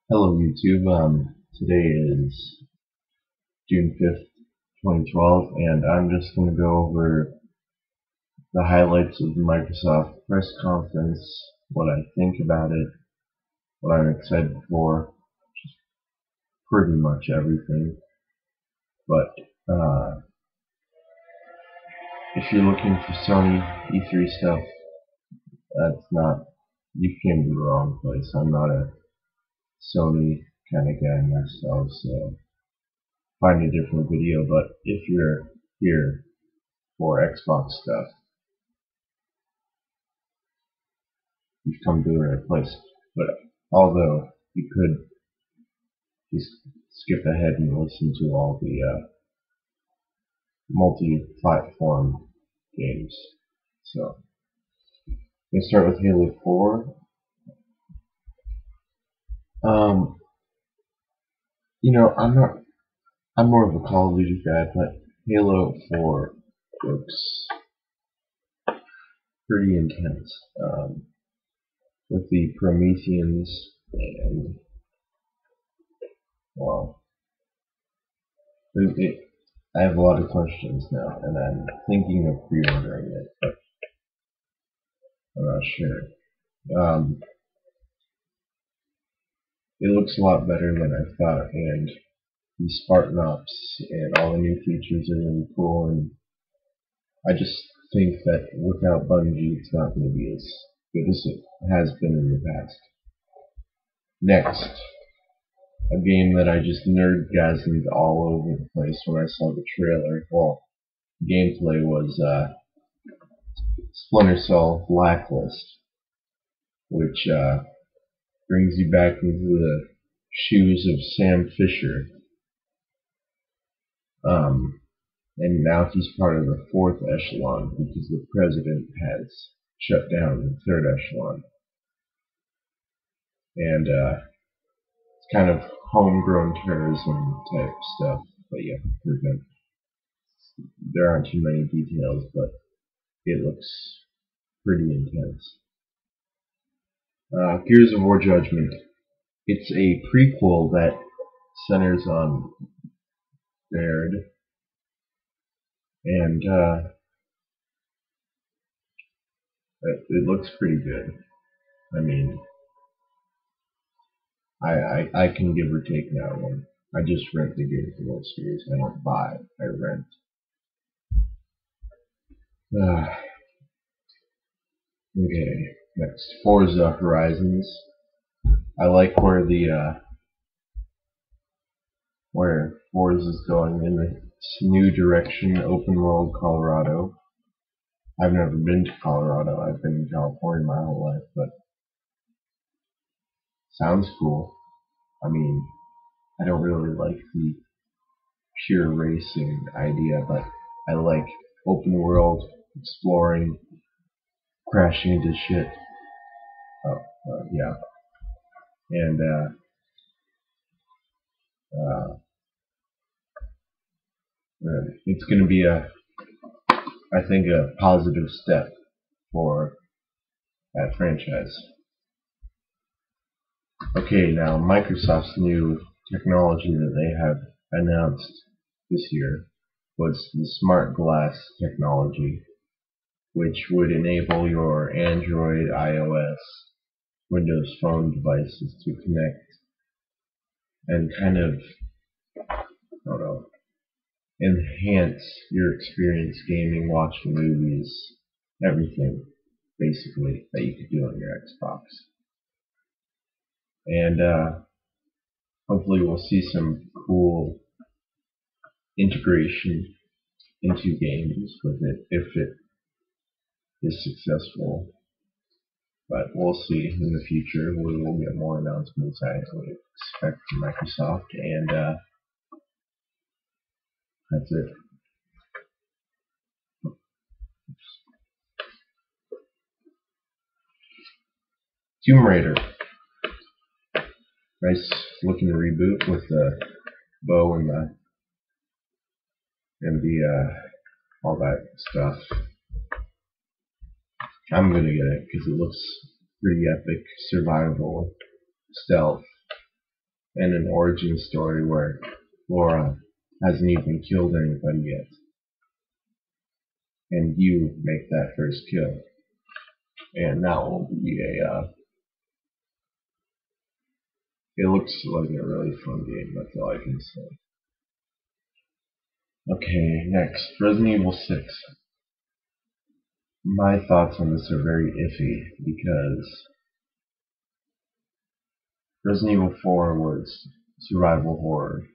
Hello YouTube. Today is June 5th, 2012, and I'm just going to go over the highlights of the Microsoft press conference, what I think about it, what I'm excited for, pretty much everything. But if you're looking for Sony E3 stuff, you came to the wrong place. I'm not a Sony kind of guy myself, so find a different video. But if you're here for Xbox stuff, you've come to the right place. But although you could just skip ahead and listen to all the multi-platform games. So let's start with Halo 4. Um, I'm more of a Call of Duty guy, but Halo 4 looks pretty intense. With the Prometheans and, well, I have a lot of questions now, and I'm thinking of pre-ordering it, but I'm not sure. It looks a lot better than I thought, and the Spartan Ops and all the new features are really cool, and I just think that without Bungie, it's not going to be as good as it has been in the past. Next, a game that I just nerdgasmed all over the place when I saw the trailer. Well, gameplay was Splinter Cell Blacklist, which brings you back into the shoes of Sam Fisher. And now he's part of the fourth echelon because the president has shut down the third echelon. And it's kind of homegrown terrorism type stuff that you have to prevent. There aren't too many details, but it looks pretty intense. Gears of War Judgment. It's a prequel that centers on Baird, and it looks pretty good. I mean, I can give or take that one. I just rent the Gears of War series. I don't buy, I rent. Okay, next, Forza Horizons. I like where Forza is going in this new direction, open world Colorado. I've never been to Colorado. I've been in California my whole life, but sounds cool. I mean, I don't really like the pure racing idea, but I like open world, exploring, crashing into shit. Yeah. And it's going to be I think, a positive step for that franchise. Okay, now Microsoft's new technology that they have announced this year was the Smart Glass technology, which would enable your Android, iOS, Windows Phone devices to connect and kind of, I don't know, enhance your experience gaming, watching movies, everything, basically, that you could do on your Xbox. And hopefully we'll see some cool integration into games with it if it is successful. But we'll see in the future. We will get more announcements, I would expect, from Microsoft, and that's it. Tomb Raider. Nice looking reboot with the bow and the all that stuff. I'm gonna get it because it looks pretty epic, survival, stealth. and an origin story where Laura hasn't even killed anybody yet, and you make that first kill, and that will be it looks like a really fun game. That's all I can say. Okay, next, Resident Evil 6. My thoughts on this are very iffy because Resident Evil 4 was survival horror,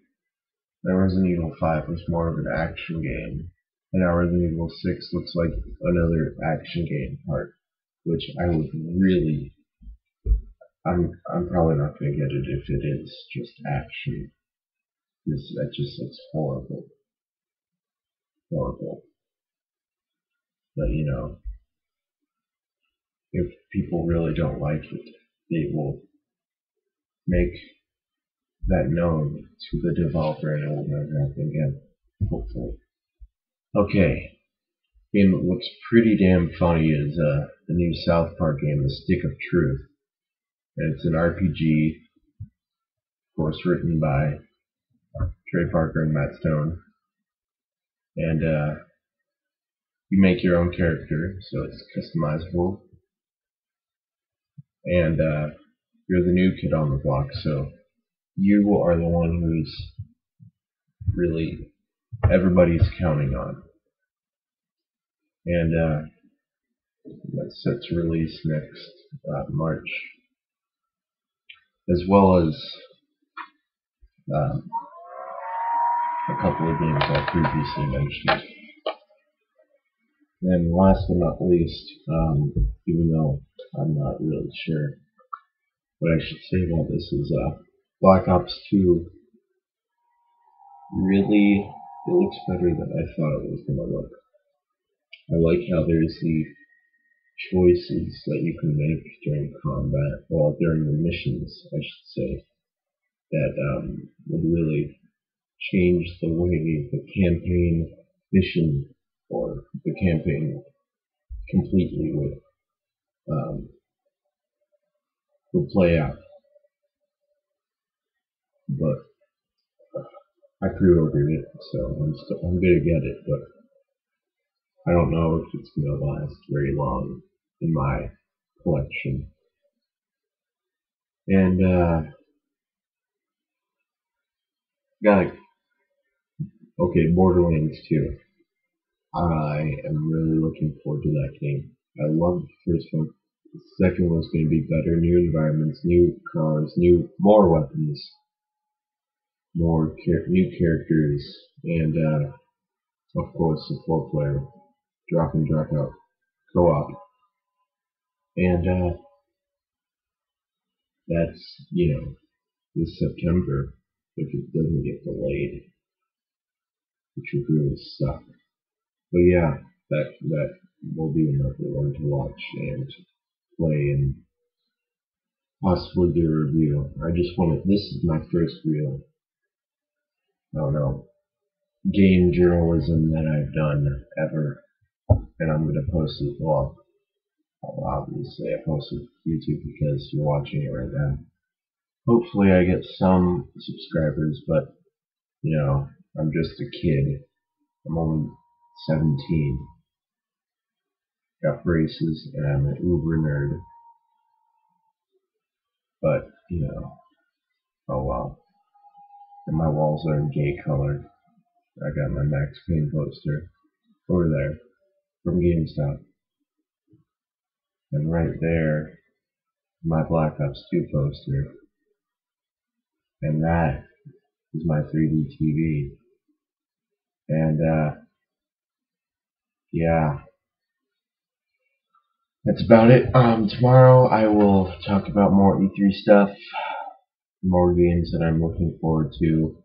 and Resident Evil 5 was more of an action game, and now Resident Evil 6 looks like another action game part, which I would really, I'm probably not going to get it if it is just action. That just looks horrible. Horrible. But you know, if people really don't like it, they will make that known to the developer and it will never happen again. Hopefully. Okay. Game that looks pretty damn funny is the new South Park game, The Stick of Truth. And it's an RPG, of course, written by Trey Parker and Matt Stone. And you make your own character, so it's customizable. And you're the new kid on the block, so you are the one who's really everybody's counting on. And that's set to release next March, as well as a couple of games I previously mentioned. And last but not least, even though I'm not really sure what I should say about this, is Black Ops 2. Really, it looks better than I thought it was going to look. I like how there's the choices that you can make during combat, well, during the missions, I should say, that would really change the way the campaign mission or the campaign completely would play out. But I pre-ordered it, so I'm gonna get it, but I don't know if it's gonna last very long in my collection. And Borderlands 2. I am really looking forward to that game. I love the first one. The second one's going to be better. New environments, new cars, more weapons, new characters, and of course the 4-player drop in, drop out co-op. And that's, this September, if it doesn't get delayed, which would really suck. But yeah, that will be another one to watch and play and possibly do a review. This is my first real, I don't know, game journalism that I've done ever, and I'm gonna post it. Well, obviously I post it to YouTube because you're watching it right now. Hopefully I get some subscribers, but I'm just a kid. I'm only 17. Got braces, and I'm an uber nerd. But oh well. And my walls are in gay color. I got my Max Payne poster over there from GameStop. And right there, my Black Ops 2 poster. And that is my 3D TV. And, yeah. That's about it. Tomorrow I will talk about more E3 stuff. More games that I'm looking forward to.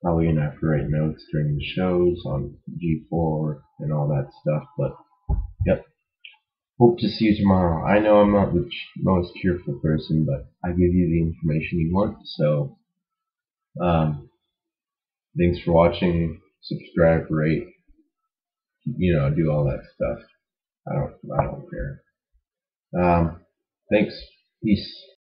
Probably gonna have to write notes during the shows on G4 and all that stuff. But, yep. Hope to see you tomorrow. I know I'm not the most cheerful person, but I give you the information you want. So, thanks for watching. Subscribe, rate, do all that stuff. I don't care. Thanks. Peace.